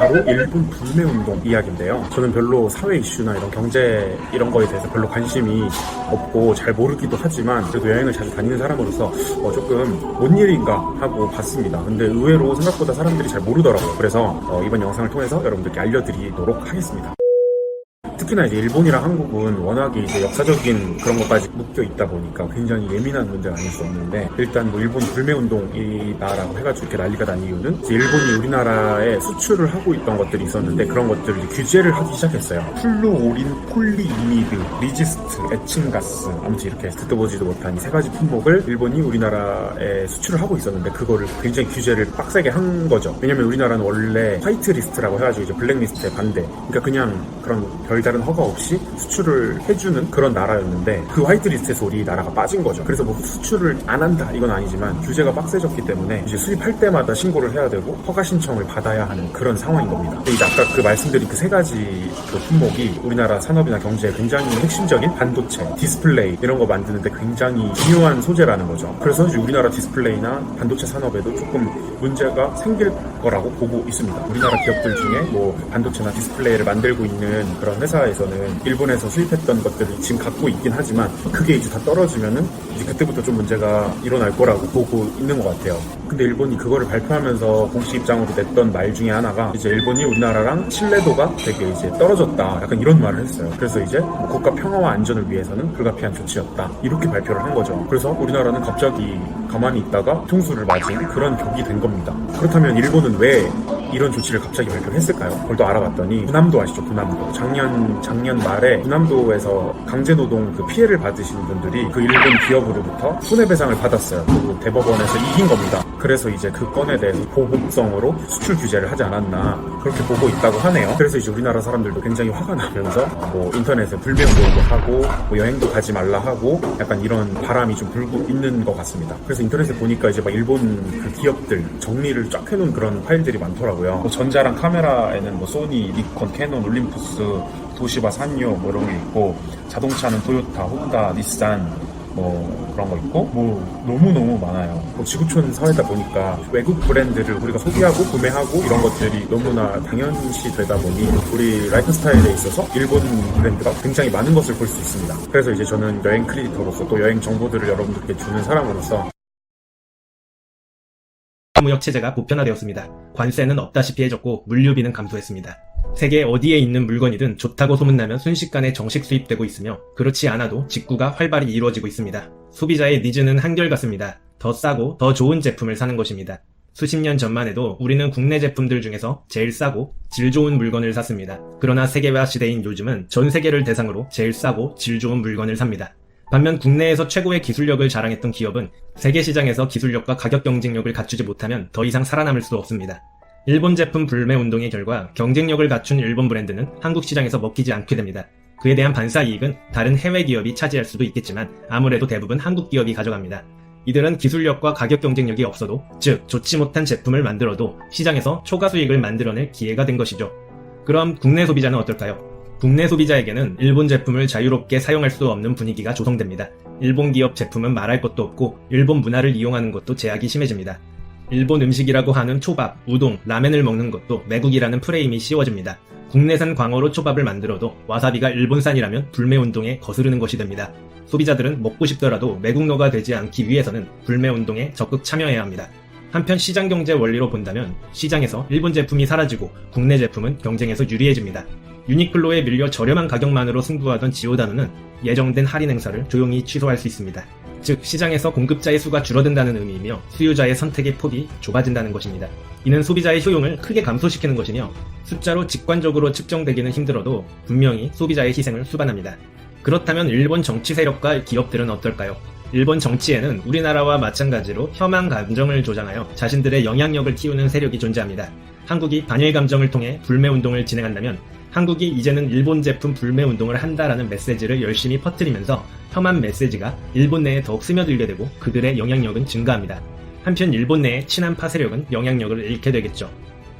바로 일본 불매운동 이야기인데요. 저는 별로 사회 이슈나 이런 경제 이런 거에 대해서 별로 관심이 없고 잘 모르기도 하지만 그래도 여행을 자주 다니는 사람으로서 조금 뭔 일인가 하고 봤습니다. 근데 의외로 생각보다 사람들이 잘 모르더라고요. 그래서 이번 영상을 통해서 여러분들께 알려드리도록 하겠습니다. 특히나 이제 일본이랑 한국은 워낙에 이제 역사적인 그런 것까지 묶여 있다 보니까 굉장히 예민한 문제가 아닐 수 없는데, 일단 뭐 일본 불매운동이다라고 해가지고 이렇게 난리가 난 이유는 이제 일본이 우리나라에 수출을 하고 있던 것들이 있었는데 그런 것들을 이제 규제를 하기 시작했어요. 플루오린 폴리이미드, 리지스트, 에칭가스, 아무튼 이렇게 듣도 보지도 못한 이 세 가지 품목을 일본이 우리나라에 수출을 하고 있었는데 그거를 굉장히 규제를 빡세게 한 거죠. 왜냐면 우리나라는 원래 화이트리스트라고 해가지고 이제 블랙리스트에 반대, 그러니까 그냥 그런 별다른 허가 없이 수출을 해주는 그런 나라였는데 그 화이트리스트에서 우리 나라가 빠진 거죠. 그래서 뭐 수출을 안 한다 이건 아니지만 규제가 빡세졌기 때문에 이제 수입할 때마다 신고를 해야 되고 허가 신청을 받아야 하는 그런 상황인 겁니다. 근데 이제 아까 그 말씀드린 그 세 가지 그 품목이 우리나라 산업이나 경제에 굉장히 핵심적인 반도체, 디스플레이 이런 거 만드는데 굉장히 중요한 소재라는 거죠. 그래서 이제 우리나라 디스플레이나 반도체 산업에도 조금 문제가 생길 거라고 보고 있습니다. 우리나라 기업들 중에 뭐 반도체나 디스플레이를 만들고 있는 그런 회사에서는 일본에서 수입했던 것들을 지금 갖고 있긴 하지만 그게 이제 다 떨어지면은 이제 그때부터 좀 문제가 일어날 거라고 보고 있는 것 같아요. 근데 일본이 그거를 발표하면서 공식 입장으로 냈던 말 중에 하나가 이제 일본이 우리나라랑 신뢰도가 되게 이제 떨어졌다, 약간 이런 말을 했어요. 그래서 이제 뭐 국가 평화와 안전을 위해서는 불가피한 조치였다, 이렇게 발표를 한 거죠. 그래서 우리나라는 갑자기 가만히 있다가 통수를 맞은 그런 격이 된 겁니다. 그렇다면 일본은 왜 이런 조치를 갑자기 발표를 했을까요? 그걸 또 알아봤더니 군함도 아시죠? 군함도 작년 말에 군함도에서 강제노동 그 피해를 받으신 분들이 그 일본 기업으로부터 손해배상을 받았어요. 그리고 대법원에서 이긴 겁니다. 그래서 이제 그 건에 대해서 보복성으로 수출 규제를 하지 않았나 그렇게 보고 있다고 하네요. 그래서 이제 우리나라 사람들도 굉장히 화가 나면서 뭐 인터넷에 불매운동도 하고 뭐 여행도 가지 말라 하고 약간 이런 바람이 좀 불고 있는 것 같습니다. 그래서 인터넷에 보니까 이제 막 일본 그 기업들 정리를 쫙 해놓은 그런 파일들이 많더라고요. 뭐 전자랑 카메라에는 뭐 소니, 니콘, 캐논, 올림푸스, 도시바, 산요 뭐 이런 게 있고, 자동차는 토요타, 혼다, 닛산 뭐 그런 거 있고, 뭐 너무너무 많아요. 뭐 지구촌 사회다 보니까 외국 브랜드를 우리가 소비하고 구매하고 이런 것들이 너무나 당연시 되다 보니 우리 라이프 스타일에 있어서 일본 브랜드가 굉장히 많은 것을 볼 수 있습니다. 그래서 이제 저는 여행 크리에이터로서 또 여행 정보들을 여러분들께 주는 사람으로서 무역 체제가 보편화되었습니다. 관세는 없다시피 해졌고 물류비는 감소했습니다. 세계 어디에 있는 물건이든 좋다고 소문나면 순식간에 정식 수입되고 있으며 그렇지 않아도 직구가 활발히 이루어지고 있습니다. 소비자의 니즈는 한결같습니다. 더 싸고 더 좋은 제품을 사는 것입니다. 수십 년 전만 해도 우리는 국내 제품들 중에서 제일 싸고 질 좋은 물건을 샀습니다. 그러나 세계화 시대인 요즘은 전 세계를 대상으로 제일 싸고 질 좋은 물건을 삽니다. 반면 국내에서 최고의 기술력을 자랑했던 기업은 세계 시장에서 기술력과 가격 경쟁력을 갖추지 못하면 더 이상 살아남을 수 없습니다. 일본 제품 불매운동의 결과 경쟁력을 갖춘 일본 브랜드는 한국 시장에서 먹히지 않게 됩니다. 그에 대한 반사 이익은 다른 해외 기업이 차지할 수도 있겠지만 아무래도 대부분 한국 기업이 가져갑니다. 이들은 기술력과 가격 경쟁력이 없어도, 즉 좋지 못한 제품을 만들어도 시장에서 초과 수익을 만들어낼 기회가 된 것이죠. 그럼 국내 소비자는 어떨까요? 국내 소비자에게는 일본 제품을 자유롭게 사용할 수 없는 분위기가 조성됩니다. 일본 기업 제품은 말할 것도 없고 일본 문화를 이용하는 것도 제약이 심해집니다. 일본 음식이라고 하는 초밥, 우동, 라멘을 먹는 것도 외국이라는 프레임이 씌워집니다. 국내산 광어로 초밥을 만들어도 와사비가 일본산이라면 불매운동에 거스르는 것이 됩니다. 소비자들은 먹고 싶더라도 외국노가 되지 않기 위해서는 불매운동에 적극 참여해야 합니다. 한편 시장경제 원리로 본다면 시장에서 일본 제품이 사라지고 국내 제품은 경쟁에서 유리해집니다. 유니클로에 밀려 저렴한 가격만으로 승부하던 지오다노는 예정된 할인 행사를 조용히 취소할 수 있습니다. 즉 시장에서 공급자의 수가 줄어든다는 의미이며 수요자의 선택의 폭이 좁아진다는 것입니다. 이는 소비자의 효용을 크게 감소시키는 것이며 숫자로 직관적으로 측정되기는 힘들어도 분명히 소비자의 희생을 수반합니다. 그렇다면 일본 정치 세력과 기업들은 어떨까요? 일본 정치에는 우리나라와 마찬가지로 혐한 감정을 조장하여 자신들의 영향력을 키우는 세력이 존재합니다. 한국이 반일 감정을 통해 불매운동을 진행한다면 한국이 이제는 일본 제품 불매운동을 한다라는 메시지를 열심히 퍼뜨리면서 혐한 메시지가 일본 내에 더욱 스며들게 되고 그들의 영향력은 증가합니다. 한편 일본 내의 친한파 세력은 영향력을 잃게 되겠죠.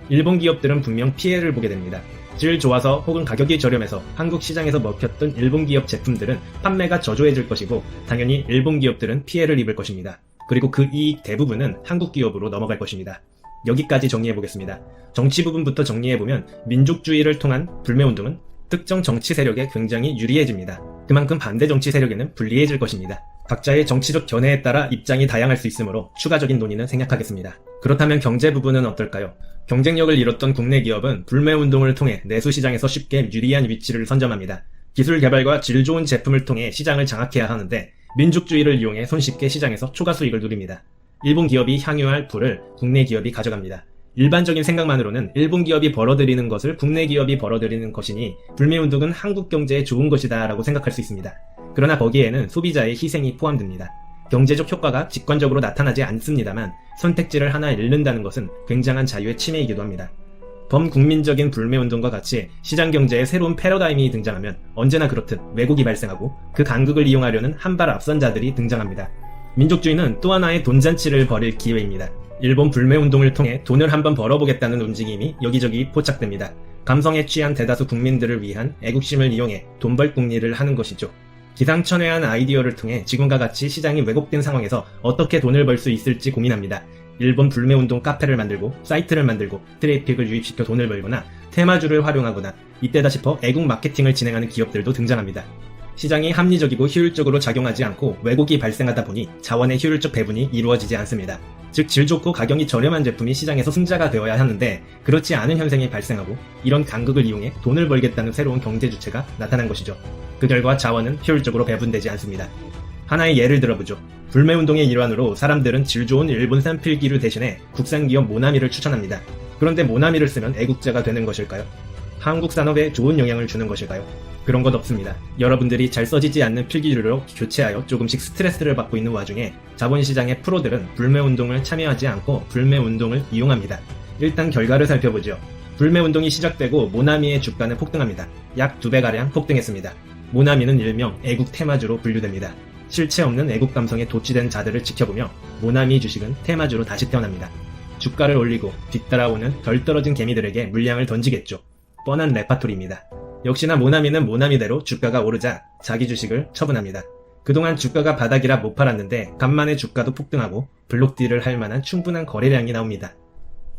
일본 기업들은 분명 피해를 보게 됩니다. 질 좋아서 혹은 가격이 저렴해서 한국 시장에서 먹혔던 일본 기업 제품들은 판매가 저조해질 것이고 당연히 일본 기업들은 피해를 입을 것입니다. 그리고 그 이익 대부분은 한국 기업으로 넘어갈 것입니다. 여기까지 정리해보겠습니다. 정치 부분부터 정리해보면 민족주의를 통한 불매운동은 특정 정치 세력에 굉장히 유리해집니다. 그만큼 반대 정치 세력에는 불리해질 것입니다. 각자의 정치적 견해에 따라 입장이 다양할 수 있으므로 추가적인 논의는 생략하겠습니다. 그렇다면 경제 부분은 어떨까요? 경쟁력을 잃었던 국내 기업은 불매운동을 통해 내수시장에서 쉽게 유리한 위치를 선점합니다. 기술 개발과 질 좋은 제품을 통해 시장을 장악해야 하는데 민족주의를 이용해 손쉽게 시장에서 초과 수익을 누립니다. 일본 기업이 향유할 부를 국내 기업이 가져갑니다. 일반적인 생각만으로는 일본 기업이 벌어들이는 것을 국내 기업이 벌어들이는 것이니 불매운동은 한국 경제에 좋은 것이다 라고 생각할 수 있습니다. 그러나 거기에는 소비자의 희생이 포함됩니다. 경제적 효과가 직관적으로 나타나지 않습니다만 선택지를 하나 잃는다는 것은 굉장한 자유의 침해이기도 합니다. 범국민적인 불매운동과 같이 시장경제에 새로운 패러다임이 등장하면 언제나 그렇듯 왜곡이 발생하고 그 간극을 이용하려는 한 발 앞선 자들이 등장합니다. 민족주의는 또 하나의 돈잔치를 벌일 기회입니다. 일본 불매운동을 통해 돈을 한번 벌어보겠다는 움직임이 여기저기 포착됩니다. 감성에 취한 대다수 국민들을 위한 애국심을 이용해 돈벌 궁리를 하는 것이죠. 기상천외한 아이디어를 통해 지금과 같이 시장이 왜곡된 상황에서 어떻게 돈을 벌 수 있을지 고민합니다. 일본 불매운동 카페를 만들고 사이트를 만들고 트래픽을 유입시켜 돈을 벌거나 테마주를 활용하거나 이때다 싶어 애국 마케팅을 진행하는 기업들도 등장합니다. 시장이 합리적이고 효율적으로 작용하지 않고 왜곡이 발생하다 보니 자원의 효율적 배분이 이루어지지 않습니다. 즉 질 좋고 가격이 저렴한 제품이 시장에서 승자가 되어야 하는데 그렇지 않은 현상이 발생하고 이런 간극을 이용해 돈을 벌겠다는 새로운 경제 주체가 나타난 것이죠. 그 결과 자원은 효율적으로 배분되지 않습니다. 하나의 예를 들어보죠. 불매운동의 일환으로 사람들은 질 좋은 일본산 필기류 대신에 국산 기업 모나미를 추천합니다. 그런데 모나미를 쓰면 애국자가 되는 것일까요? 한국 산업에 좋은 영향을 주는 것일까요? 그런 것 없습니다. 여러분들이 잘 써지지 않는 필기류로 교체하여 조금씩 스트레스를 받고 있는 와중에 자본시장의 프로들은 불매운동을 참여하지 않고 불매운동을 이용합니다. 일단 결과를 살펴보죠. 불매운동이 시작되고 모나미의 주가는 폭등합니다. 약 2배가량 폭등했습니다. 모나미는 일명 애국 테마주로 분류됩니다. 실체 없는 애국 감성에 도취된 자들을 지켜보며 모나미 주식은 테마주로 다시 태어납니다. 주가를 올리고 뒤따라오는 덜 떨어진 개미들에게 물량을 던지겠죠. 뻔한 레파토리입니다. 역시나 모나미는 모나미대로 주가가 오르자 자기 주식을 처분합니다. 그동안 주가가 바닥이라 못 팔았는데 간만에 주가도 폭등하고 블록딜을 할 만한 충분한 거래량이 나옵니다.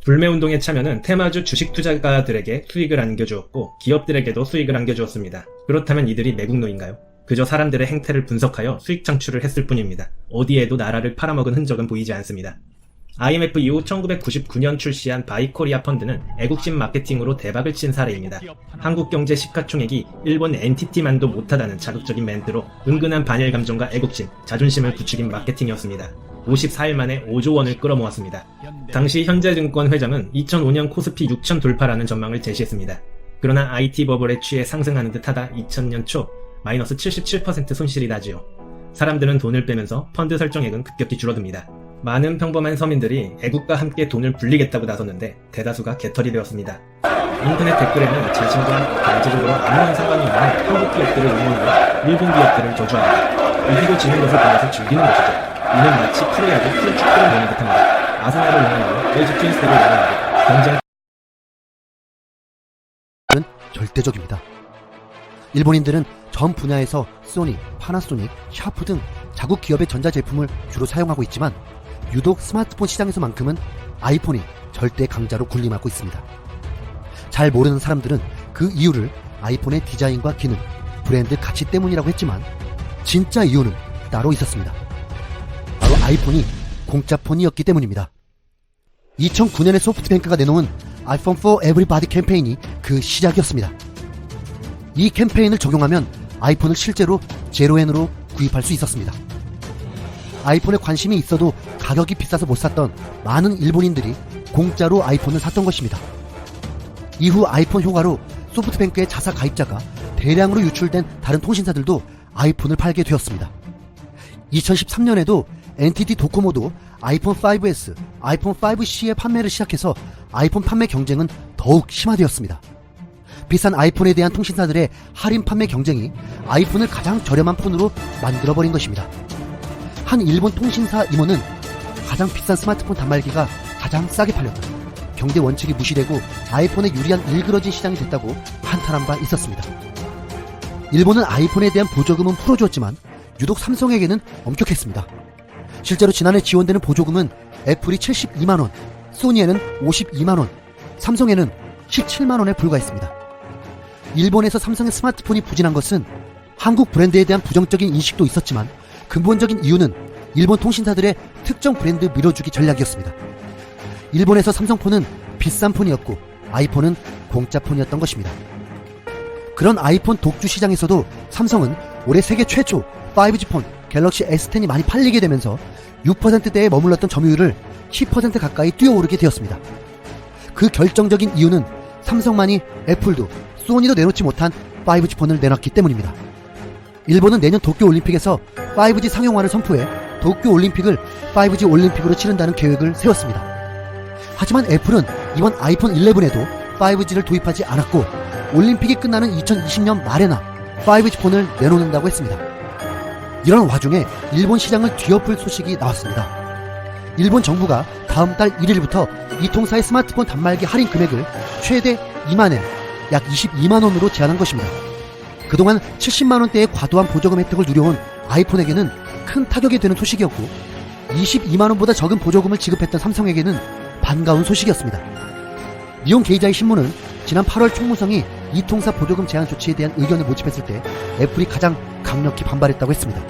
불매운동의 참여는 테마주 주식 투자가들에게 수익을 안겨주었고 기업들에게도 수익을 안겨주었습니다. 그렇다면 이들이 매국노인가요? 그저 사람들의 행태를 분석하여 수익 창출을 했을 뿐입니다. 어디에도 나라를 팔아먹은 흔적은 보이지 않습니다. IMF 이후 1999년 출시한 바이코리아 펀드는 애국심 마케팅으로 대박을 친 사례입니다. 한국 경제 시가총액이 일본 NTT만도 못하다는 자극적인 멘트로 은근한 반일 감정과 애국심, 자존심을 부추긴 마케팅이었습니다. 54일 만에 5조 원을 끌어모았습니다. 당시 현재증권 회장은 2005년 코스피 6천 돌파라는 전망을 제시했습니다. 그러나 IT 버블에 취해 상승하는 듯하다 2000년 초 마이너스 77% 손실이 나지요. 사람들은 돈을 빼면서 펀드 설정액은 급격히 줄어듭니다. 많은 평범한 서민들이 애국과 함께 돈을 불리겠다고 나섰는데 대다수가 개털이 되었습니다. 인터넷 댓글에는 자신과 경제적으로 아무런 상관이 없는 한국 기업들을 응원하고 일본 기업들을 저주합니다. 이기고 지는 것을 보면서 즐기는 것이죠. 이는 마치 프로야구 풀축구를 보는 듯합니다. 아스날을 응원하고 LG 트윈스를 응원하고 경쟁 절대적입니다. 일본인들은 전 분야에서 소니, 파나소닉, 샤프 등 자국 기업의 전자제품을 주로 사용하고 있지만 유독 스마트폰 시장에서만큼은 아이폰이 절대 강자로 군림하고 있습니다. 잘 모르는 사람들은 그 이유를 아이폰의 디자인과 기능, 브랜드 가치 때문이라고 했지만 진짜 이유는 따로 있었습니다. 바로 아이폰이 공짜폰이었기 때문입니다. 2009년에 소프트뱅크가 내놓은 iPhone for Everybody 캠페인이 그 시작이었습니다. 이 캠페인을 적용하면 아이폰을 실제로 0엔으로 구입할 수 있었습니다. 아이폰에 관심이 있어도 가격이 비싸서 못 샀던 많은 일본인들이 공짜로 아이폰을 샀던 것입니다. 이후 아이폰 효과로 소프트뱅크의 자사 가입자가 대량으로 유출된 다른 통신사들도 아이폰을 팔게 되었습니다. 2013년에도 NTT 도코모도 아이폰 5S, 아이폰 5C의 판매를 시작해서 아이폰 판매 경쟁은 더욱 심화되었습니다. 비싼 아이폰에 대한 통신사들의 할인 판매 경쟁이 아이폰을 가장 저렴한 폰으로 만들어버린 것입니다. 한 일본 통신사 임원은 가장 비싼 스마트폰 단말기가 가장 싸게 팔렸다. 경제 원칙이 무시되고 아이폰에 유리한 일그러진 시장이 됐다고 한탄한 바 있었습니다. 일본은 아이폰에 대한 보조금은 풀어주었지만 유독 삼성에게는 엄격했습니다. 실제로 지난해 지원되는 보조금은 애플이 72만원, 소니에는 52만원, 삼성에는 17만원에 불과했습니다. 일본에서 삼성의 스마트폰이 부진한 것은 한국 브랜드에 대한 부정적인 인식도 있었지만 근본적인 이유는 일본 통신사들의 특정 브랜드 밀어주기 전략이었습니다. 일본에서 삼성폰은 비싼 폰이었고 아이폰은 공짜 폰이었던 것입니다. 그런 아이폰 독주 시장에서도 삼성은 올해 세계 최초 5G 폰 갤럭시 S10이 많이 팔리게 되면서 6%대에 머물렀던 점유율을 10% 가까이 뛰어오르게 되었습니다. 그 결정적인 이유는 삼성만이 애플도 소니도 내놓지 못한 5G 폰을 내놨기 때문입니다. 일본은 내년 도쿄올림픽에서 5G 상용화를 선포해 도쿄올림픽을 5G 올림픽으로 치른다는 계획을 세웠습니다. 하지만 애플은 이번 아이폰 11에도 5G를 도입하지 않았고 올림픽이 끝나는 2020년 말에나 5G 폰을 내놓는다고 했습니다. 이런 와중에 일본 시장을 뒤엎을 소식이 나왔습니다. 일본 정부가 다음 달 1일부터 이 통사의 스마트폰 단말기 할인 금액을 최대 2만엔, 약 22만원으로 제한한 것입니다. 그동안 70만원대의 과도한 보조금 혜택을 누려온 아이폰에게는 큰 타격이 되는 소식이었고 22만원보다 적은 보조금을 지급했던 삼성에게는 반가운 소식이었습니다. 니온 게이자이 신문은 지난 8월 총무성이 이 통사 보조금 제한 조치에 대한 의견을 모집했을 때 애플이 가장 강력히 반발했다고 했습니다.